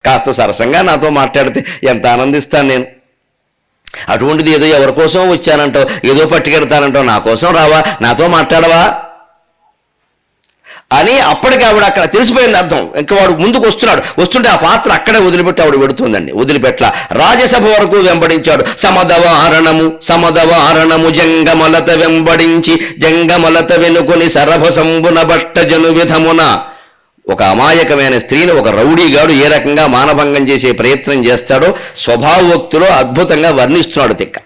కాస్త సరసంగా నాతో మాట్లాడితే ఎంత ఆనందిస్తాను నేను. అటువంటిది ఏదో ఎవరి కోసం వచ్చానంటో, ఏదో పట్టుకెడతానంటో, నా కోసం రావా, నాతో మాట్లాడవా అని అప్పటికి ఆవిడ అక్కడ తెలిసిపోయింది అర్థం. ఇంకా వాడు ముందుకు వస్తుంటే ఆ పాత్ర అక్కడే వదిలిపెట్టి ఆవిడ పెడుతుందండి. వదిలిపెట్ల రాజ్యసభ వరకు వెంబడించాడు. సమదవారణము జంగమలత వెంబడించి జంగమలత వెనుకొని సరభసంబున బట్ట జను విధమున. ఒక అమాయకమైన స్త్రీని ఒక రౌడీగాడు ఏ రకంగా మానభంగం చేసే ప్రయత్నం చేస్తాడో స్వభావోక్తిలో అద్భుతంగా వర్ణిస్తున్నాడు తిక్క.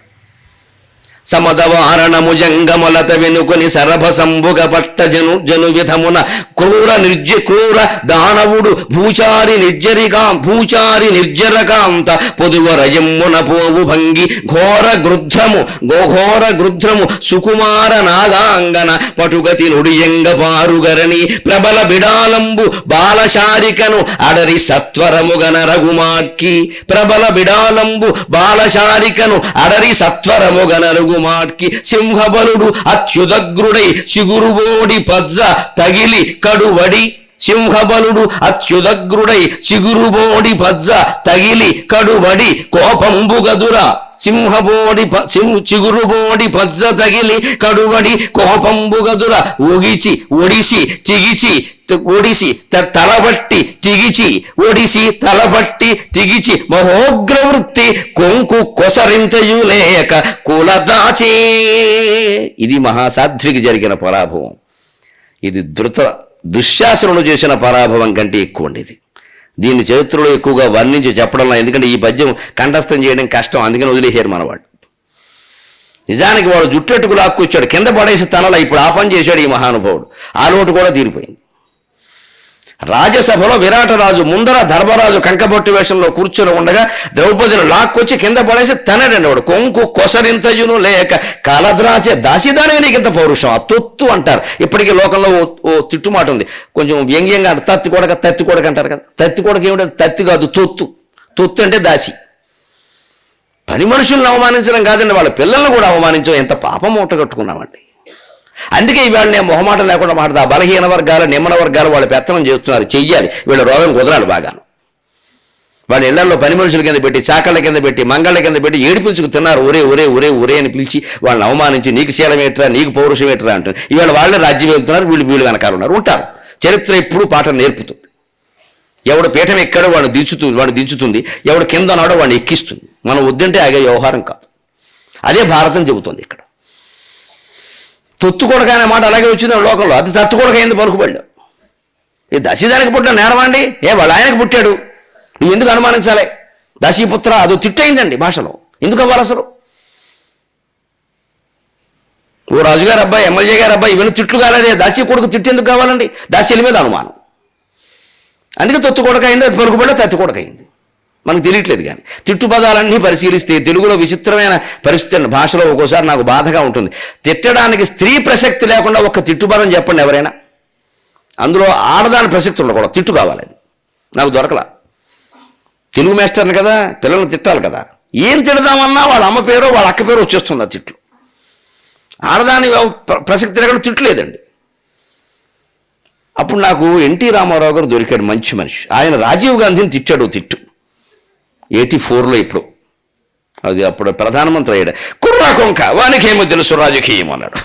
సమదవారణము జంగమలత వెనుకొని సరభసంబుగ పట్ట జను విధమున క్రూర దానవుడు భూచారి నిర్జరకాంత పొదువ రయమ్మున పోవు భంగి ఘోర గృధ్రము సుకుమార నాగాంగన పటుగతి నుడియంగ పారుగరణి ప్రబల బిడాలంబు బాలశారికను అడరి సత్వరముగన రఘుమార్కి. ప్రబల బిడాలంబు బాలశారికను అడరి సత్వరముగన రఘుమార్కి. సింహబలుడు అత్యుదగ్రుడై చిగురుబోడి పజ్జ తగిలి కడువడి. సింహబలుడు అత్యుదగ్రుడై చిగురుబోడి పజ్జ తగిలి కడువడి కోపంబుగదురా. చిగురుబోడి పజ్జ తగిలి కడువడి కోపంబుగదుర ఒడిసి తలబట్టి తిగిచి మహోగ్రవృత్తి కొంకు కొసరింతయులేక కులదాచే. ఇది మహాసాధ్వికి జరిగిన పరాభవం. ఇది దుశ్శాసనుడు చేసిన పరాభవం కంటే ఎక్కువ ఉండేది. దీన్ని చరిత్రలో ఎక్కువగా వర్ణించి చెప్పడంలో, ఎందుకంటే ఈ పద్యం కంఠస్థం చేయడం కష్టం, అందుకని వదిలేశారు మనవాడు. నిజానికి వాడు జుట్టెట్టుకు లాక్కొచ్చాడు, కింద పడేసి తనలో ఇప్పుడు ఆ పని చేశాడు ఈ మహానుభావుడు. ఆ లోటు కూడా తీరిపోయింది. రాజ్యసభలో విరాటరాజు ముందర ధర్మరాజు కంకబొట్టు వేషంలో కూర్చొని ఉండగా ద్రౌపదిని లాక్కొచ్చి కింద పడేసి తనడండి వాడు. కొంకు కొసరింతయును లేక కాలద్రాచే దాసిదానివి నీకింత పౌరుషం. ఆ తొత్తు అంటారు. ఇప్పటికీ లోకంలో ఓ తిట్టుమాట ఉంది, కొంచెం వ్యంగ్యంగా తత్తి కొడక అంటారు కదా. తత్తి కొడక ఏమిటంటే తత్తి కాదు, తొత్తు అంటే దాసి. పని మనుషులను అవమానించడం కాదండి, వాళ్ళ పిల్లల్ని కూడా అవమానించడం ఎంత పాపం మూట కట్టుకున్నామండి. అందుకే ఇవాళ నేను మొహమాటం లేకుండా మాట్లాడతా. ఆ బలహీన వర్గాలు నిమ్మన వర్గాలు వాళ్ళు పెత్తనం చేస్తున్నారు, చెయ్యాలి, వీళ్ళ రోగం కుదరాలి బాగాను. వాళ్ళ ఇళ్లలో పని మనుషుల కింద పెట్టి, చాకళ్ళ కింద పెట్టి, మంగళ్ళ కింద పెట్టి ఏడిపించుకు తిన్నారు. ఒరే అని పిలిచి వాళ్ళని అవమానించి నీకు శీలం ఏట్రా, నీకు పౌరుషం ఏట్రా అంటారు. ఇవాళ వాళ్ళే రాజ్యం వెళ్తున్నారు, వీళ్ళు వెనకాల ఉంటారు. చరిత్ర ఎప్పుడు పాఠం నేర్పుతుంది. ఎవడు పీఠం ఎక్కడో వాడిని దించుతుంది, ఎవడు కింద నాడో వాడిని ఎక్కిస్తుంది. మనం వద్దంటే ఆగే వ్యవహారం కాదు. అదే భారతం చెబుతుంది. ఇక్కడ తొత్తుకొడక అనే మాట అలాగే వచ్చింది లోకంలో. అది తత్తుకొడక అయింది పలుకుబడిలో. ఈ దశీదానికి పుట్టిన నేరమండి. వాళ్ళ ఆయనకు పుట్టాడు, నువ్వు ఎందుకు అనుమానించాలి? దశీపుత్ర అదో తిట్టయిందండి భాషలో. ఎందుకు అవ్వాలి అసలు? ఓ రాజుగారు అబ్బాయి, ఎమ్మెల్యే గారు అబ్బాయి, ఇవన్నీ తిట్లు కాలేదే. దాసీ కొడుకు తిట్టు ఎందుకు కావాలండి? దాసీల మీద అనుమానం. అందుకే తొత్తుకొడక అయింది, అది పలుకుబడిలో తత్తుకొడక అయింది. మనకు తెలియట్లేదు. కానీ తిట్టు పదాలన్నీ పరిశీలిస్తే తెలుగులో విచిత్రమైన పరిస్థితి. భాషలో ఒక్కోసారి నాకు బాధగా ఉంటుంది. తిట్టడానికి స్త్రీ ప్రసక్తి లేకుండా ఒక్క తిట్టు పదం చెప్పండి ఎవరైనా. అందులో ఆడదాని ప్రసక్తి ఉండకూడదు, తిట్టు కావాలి. అది నాకు దొరకలా. తెలుగు మాస్టర్ని కదా, పిల్లల్ని తిట్టాలి కదా. ఏం తిడదామన్నా వాళ్ళ అమ్మ పేరు వాళ్ళ అక్క పేరు వచ్చేస్తుంది ఆ తిట్లు. ఆడదాని ప్రసక్తి లేకుండా తిట్టు లేదండి. అప్పుడు నాకు ఎన్టీ రామారావు గారు దొరికాడు, మంచి మనిషి. ఆయన రాజీవ్ గాంధీని తిట్టాడు తిట్టు 84లో. ఇప్పుడు అది అప్పుడు ప్రధానమంత్రి అయ్యాడు. కుర్రా కొంక వానికేమో తెలుసు రాజకీయం అన్నాడు.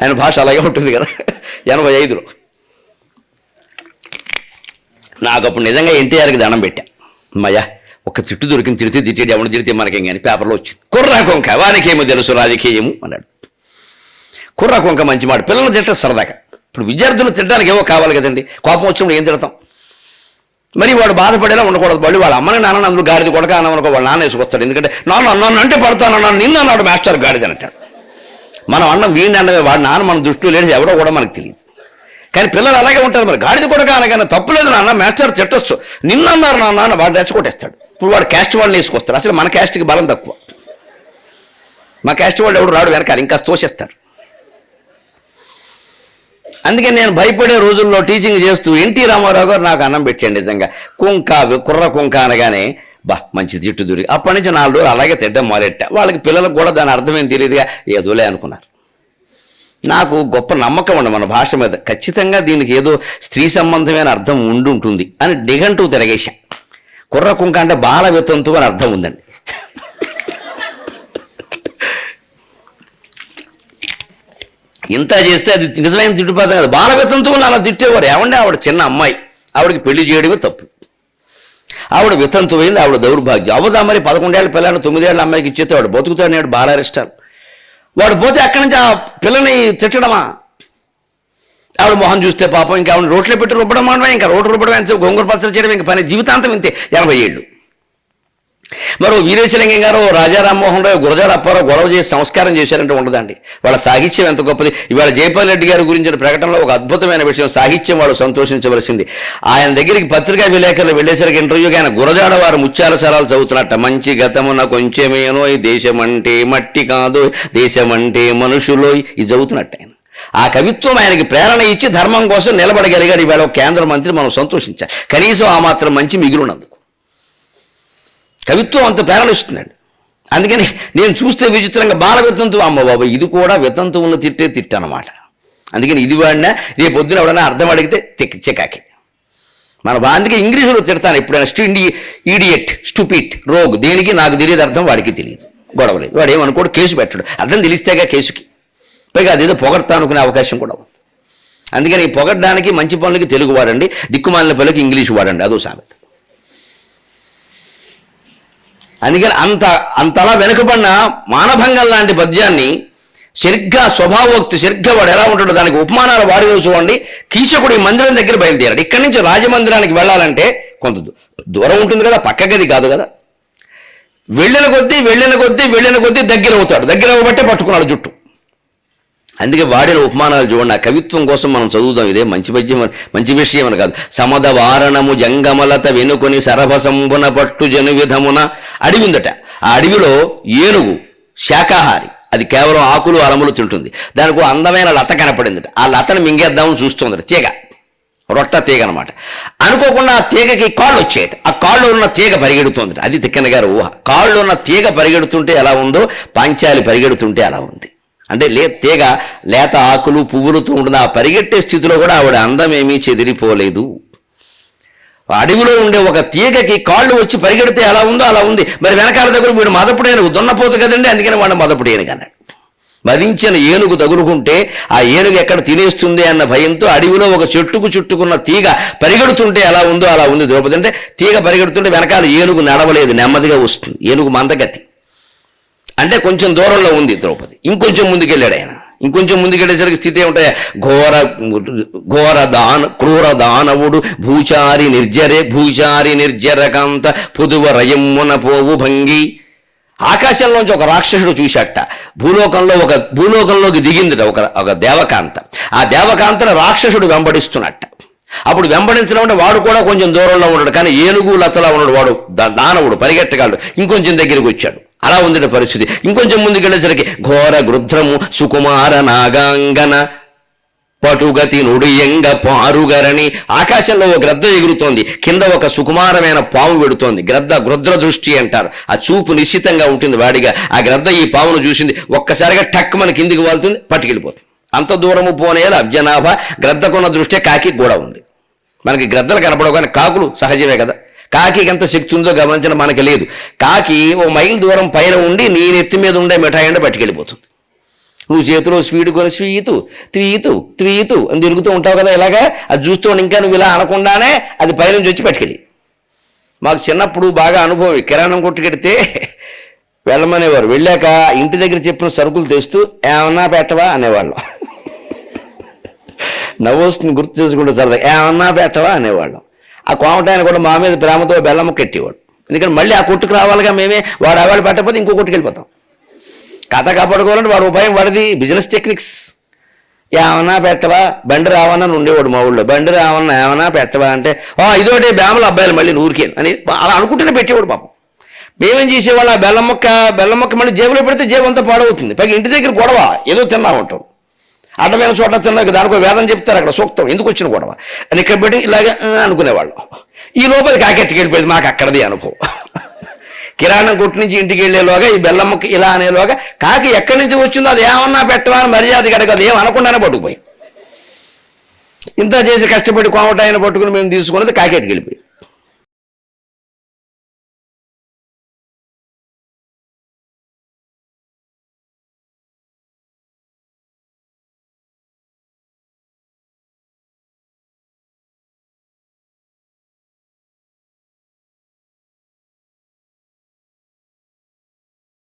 ఆయన భాష అలాగే ఉంటుంది కదా. 85లో నాకు అప్పుడు నిజంగా ఎన్టీఆర్కి దండం పెట్టా. అమ్మయ్యా ఒక తిట్టు దొరికింది, తిట్టాడు, ఎవరిని తిడితే మనకేం కానీ పేపర్లో వచ్చింది. కుర్రా కొంక వానికేమో తెలుసు రాజకీయము అన్నాడు. కుర్రా కొంక మంచి మాట. పిల్లలు తిట్టారు సరదాగా. ఇప్పుడు విద్యార్థులు తిట్టడానికి ఏవో కావాలి కదండి. కోపం వచ్చినప్పుడు ఏం తిడతాం? మరి వాడు బాధపడేలా ఉండకూడదు. మళ్ళీ వాళ్ళ అమ్మని నాన్న అందులో గాడిది కొడక అన్నమనుకో, వాళ్ళ నాన్న వేసుకొస్తాడు. ఎందుకంటే నాన్న అంటే పడతానన్నాను, నిన్న అన్నాడు మాస్టర్ గాడిది అని అంటాడు. మనం అన్నం వీడిని అన్నమే, వాడి నాన్న మన దృష్టిలో లేదు, ఎవడో కూడా మనకు తెలియదు. కానీ పిల్లలు అలాగే ఉంటారు. మరి గాడిది కొడక అనగానే తప్పులేదు నాన్న, మాస్టర్ తిట్టొచ్చు, నిన్న అన్నారు నాన్న, వాడు రెచ్చగొట్టేస్తాడు. ఇప్పుడు వాడు క్యాస్ట్ వాళ్ళని వేసుకొస్తాడు. అసలు మన క్యాస్ట్కి బలం తక్కువ. మా క్యాస్ట్ వాళ్ళు ఎవడు రాడు, వెనకాల ఇంకా తోసేస్తారు. అందుకే నేను భయపడే రోజుల్లో టీచింగ్ చేస్తూ ఎన్టీ రామారావు గారు నాకు అన్నం పెట్టాడు. నిజంగా కుర్ర కుంక అనగానే మంచి తిట్టు దొరికి అప్పటి నుంచి 4 రోజులు అలాగే తిట్టడం మొదలెట్టా. వాళ్ళకి పిల్లలకు కూడా దాని అర్థమేం తెలియదుగా, ఏదోలే అనుకున్నారు. నాకు గొప్ప నమ్మకం అండి మన భాష మీద, ఖచ్చితంగా దీనికి ఏదో స్త్రీ సంబంధమైన అర్థం ఉంటుంది అని నిఘంటువు తిరగేశా. కుర్ర కుంక అంటే బాల వితంతువు అని అర్థం ఉందండి. ఇంత చేస్తే అది నిజమైన తిట్టుపాతం కాదు. బాల వితంతువుని అలా తిట్టేవారు. ఏమంటే ఆవిడ చిన్న అమ్మాయి, ఆవిడకి పెళ్లి చేయడమే తప్పు. ఆవిడ వితంతువైంది, ఆవిడ దౌర్భాగ్యం. అవదా మరి 11 ఏళ్ళ పిల్లని 9 ఏళ్ళ అమ్మాయికి ఇచ్చేస్తే వాడు బతుకుతాడు. నేడు బాలారిష్టాలు వాడు పోతే అక్కడి నుంచి ఆ పిల్లని తిట్టడమా? ఆవిడ మొహం చూస్తే పాపం ఇంకా ఆవిడ రోట్లో పెట్టి రుబ్బడం అనవా, ఇంకా రోడ్లు రుబ్బడం ఎంత, గొంగూర పచ్చడి చేయడం ఇంకా పని, జీవితాంతం ఇంతే 80 ఏళ్ళు. మరో వీరేశలింగం గారు, రాజా రామ్మోహన్ రావు, గురజాడ అప్పారావు గొడవ చేసి సంస్కారం చేశారంటే ఉండదండి. వాళ్ళ సాహిత్యం ఎంత గొప్పది. ఇవాళ జయపాల్ రెడ్డి గారి గురించిన ప్రకటనలో ఒక అద్భుతమైన విషయం, సాహిత్యం వాళ్ళు సంతోషించవలసింది. ఆయన దగ్గరికి పత్రికా విలేకరులు వెళ్ళేసరికి ఇంటర్వ్యూకి ఆయన గురజాడ వారు ముత్యాల సరాలు చదువుతున్నట్ట. మంచి గతమున కొంచెమేనో దేశమంటే మట్టి కాదు, దేశమంటే మనుషులో, ఇది చదువుతున్నట్టు ఆయన. ఆ కవిత్వం ఆయనకి ప్రేరణ ఇచ్చి ధర్మం కోసం నిలబడగలిగాడు. ఇవాళ కేంద్ర మంత్రి, మనం సంతోషించాలి. కనీసం ఆ మాత్రం మంచి మిగిలినందుకు. కవిత్వం అంత ప్రేరణ ఇస్తుందండి. అందుకని నేను చూస్తే విచిత్రంగా బాల వితంతువు, అమ్మ బాబు ఇది కూడా వితంతువును తిట్టే అన్నమాట. అందుకని ఇది వాడినా రేపు పొద్దున ఎవడన్నా అర్థం అడిగితే చికాకి. మన అందుకే ఇంగ్లీషులో తిడతాను ఎప్పుడైనా, ఈడియట్, స్టూపిడ్, రోగ్, దేనికి నాకు తెలియదు అర్థం, వాడికి తెలియదు, గొడవలేదు. వాడు ఏమనుకోడు, కేసు పెట్టాడు. అర్థం తెలిస్తేగా కేసుకి. పైగా అదేదో పొగడతా అనుకునే అవకాశం కూడా ఉంది. అందుకని పొగడ్డానికి మంచి పనులకి తెలుగు వాడండి, దిక్కుమాలిన పనులకి ఇంగ్లీషు వాడండి, అదో సామెత. అందుకని అంతలా వెనుకబడిన మానభంగం లాంటి పద్యాన్ని సరిగ్గా స్వభావోక్తి, సరిగ్గా వాడు ఎలా ఉంటాడో దానికి ఉపమానాలు వాడి చూడండి. కీచకుడు ఈ మందిరం దగ్గర బయలుదేరాడు. ఇక్కడి నుంచి రాజమందిరానికి వెళ్ళాలంటే కొంత దూరం ఉంటుంది కదా, పక్క గది కాదు కదా. వెళ్ళిన కొద్దీ దగ్గర అవుతాడు. దగ్గర అవ్వబట్టే పట్టుకున్నాడు జుట్టు. అందుకే వాడిన ఉపమానాలు చూడండి. ఆ కవిత్వం కోసం మనం చదువుదాం. ఇదే మంచి పద్యం, మంచి విషయం అని కాదు. సమద వారణము జంగమలత వెనుకొని సరభసంబున పట్టు జను విధమున. అడవి ఉందట. ఆ అడవిలో ఏనుగు శాకాహారి, అది కేవలం ఆకులు అలములు తింటుంది. దానికి అందమైన లత కనపడిందట. ఆ లతను మింగేద్దామని చూస్తుందట. తీగ, రొట్ట తీగ అనమాట. అనుకోకుండా ఆ తీగకి కాళ్ళు వచ్చాయట. ఆ కాళ్ళు ఉన్న తీగ పరిగెడుతుందట. అది తిక్కన గారు ఊహ. కాళ్ళు ఉన్న తీగ పరిగెడుతుంటే ఎలా ఉందో పాంచాలి పరిగెడుతుంటే అలా ఉంది. అంటే తీగ లేత ఆకులు పువ్వులతో ఉంటుంది. ఆ పరిగెట్టే స్థితిలో కూడా ఆవిడ అందమేమీ చెదిరిపోలేదు. అడవిలో ఉండే ఒక తీగకి కాళ్ళు వచ్చి పరిగెడితే ఎలా ఉందో అలా ఉంది. మరి వెనకాల దగ్గర వీడు మదపుడేనుగు, దున్నపోతు కదండి, అందుకని వాడు మదపుడేనుగు అన్నాడు. మదించిన ఏనుగు తగులుకుంటే ఆ ఏనుగు ఎక్కడ తినేస్తుంది అన్న భయంతో అడవిలో ఒక చెట్టుకు చుట్టుకున్న తీగ పరిగెడుతుంటే ఎలా ఉందో అలా ఉంది ద్రౌపది. అంటే తీగ పరిగెడుతుంటే వెనకాల ఏనుగు నడవలేదు, నెమ్మదిగా వస్తుంది. ఏనుగు మందగతి. అంటే కొంచెం దూరంలో ఉంది ద్రౌపది. ఇంకొంచెం ముందుకెళ్ళాడు ఆయన. ఇంకొంచెం ముందుకెళ్ళేసరికి స్థితి ఏమిటాయా, క్రూర దానవుడు భూచారి నిర్జరకాంత పొదువ రయమ్మున పోవు భంగి. ఆకాశంలోంచి ఒక రాక్షసుడు చూశాట. భూలోకంలోకి దిగిందిట ఒక దేవకాంత. ఆ దేవకాంతను రాక్షసుడు వెంబడిస్తున్నట్ట. అప్పుడు వెంబడించడం అంటే వాడు కూడా కొంచెం దూరంలో ఉన్నాడు, కానీ ఏనుగు లతలా ఉన్నాడు. వాడు దానవుడు, పరిగెట్టగాడు. ఇంకొంచెం దగ్గరికి వచ్చాడు. అలా ఉంది పరిస్థితి. ఇంకొంచెం ముందుకెళ్ళేసరికి ఘోర గృధ్రము సుకుమార నాగాంగన పటుగతి నుడియంగ పారుగరణి. ఆకాశంలో ఒక గ్రద్ద ఎగురుతోంది, కింద ఒక సుకుమారమైన పాము పెడుతోంది. గృద్ర దృష్టి అంటారు. ఆ చూపు నిశ్చితంగా ఉంటుంది వాడిగా. ఆ గ్రద్ద ఈ పామును చూసింది, ఒక్కసారిగా టక్ మన కిందికి వాళ్తుంది, పట్టుకెళ్ళిపోతుంది. అంత దూరము పోనేలా అబ్జనాభ. గ్రద్దకున్న దృష్టే కాకి కూడా ఉంది. మనకి గ్రద్దలు కనపడవు, కానీ కాకులు సహజమే కదా. కాకి ఎంత శక్తి ఉందో గమనించడం మనకి లేదు. కాకి ఓ మైల్ దూరం పైన ఉండి నీ నెత్తి మీద ఉండే మిఠాయి అంటే పట్టుకెళ్ళిపోతుంది. నువ్వు చేతిలో స్వీట్ కొని స్వీతు త్వీతు త్వీతు అని తిరుగుతూ ఉంటావు కదా, ఇలాగా అది చూస్తూ ఇంకా నువ్వు ఇలా అనకుండానే అది పైనుంచి వచ్చి పట్టుకెళ్ళి. మాకు చిన్నప్పుడు బాగా అనుభవం. కిరాణం కొట్టుకెడితే వెళ్ళమనేవారు. వెళ్ళాక ఇంటి దగ్గర చెప్పిన సరుకులు తెస్తూ ఏమన్నా పెట్టవా అనేవాళ్ళం. నవ్వొస్తుంది గుర్తు చేసుకుంటే సరదా. ఏమన్నా పెట్టవా అనేవాళ్ళం. ఆ కోమటాయన కూడా మా మీద ప్రేమతో బెల్లమ్మ కట్టేవాడు. ఎందుకంటే మళ్ళీ ఆ కొట్టుకు రావాలిగా మేమే. వాడు ఆవాళ్ళు పెట్టకపోతే ఇంకో కొట్టుకు వెళ్ళిపోతాం. కథ కాపాడుకోవాలంటే వాడు ఉపాయం వాడిది, బిజినెస్ టెక్నిక్స్. ఏమన్నా పెట్టవా, బండి రావన్నా ఉండేవాడు మా ఊళ్ళో. బండి రావన్నా ఏమన్నా పెట్టవా అంటే ఇదోటే బేమల అబ్బాయిలు మళ్ళీ ఊరికే అని అలా అనుకుంటూనే పెట్టేవాడు పాపం. మేమేం చేసేవాళ్ళు, ఆ బెల్లం మొక్క మళ్ళీ జేబులో పెడితే జేబు అంతా పాడవుతుంది. పైగా ఇంటి దగ్గర గొడవ, ఏదో తిన్నా ఉంటాం. అడ్డమైన చోట తిన్నా, దానికో వేదం చెప్తారు అక్కడ సూక్తం, ఎందుకు వచ్చిన గొడవ అని ఇక్కడ పెట్టి ఇలాగే అనుకునేవాళ్ళం. ఈ లోపల కాకెట్టుకెళ్ళిపోయింది. మాకు అక్కడది అనుభవం. కిరాణం కొట్టు నుంచి ఇంటికి వెళ్ళేలోగా ఈ బెల్లమ్మకి ఇలా అనేలోగా కాకి ఎక్కడి నుంచి వచ్చిందో అది ఏమన్నా పెట్టవా అని మర్యాద అడగదు, ఏం అనకుండానే పట్టుకుపోయి ఇంత చేసి కష్టపడి కోమటాయన పట్టుకుని మేము తీసుకున్నది కాకేటికి వెళ్ళిపోయి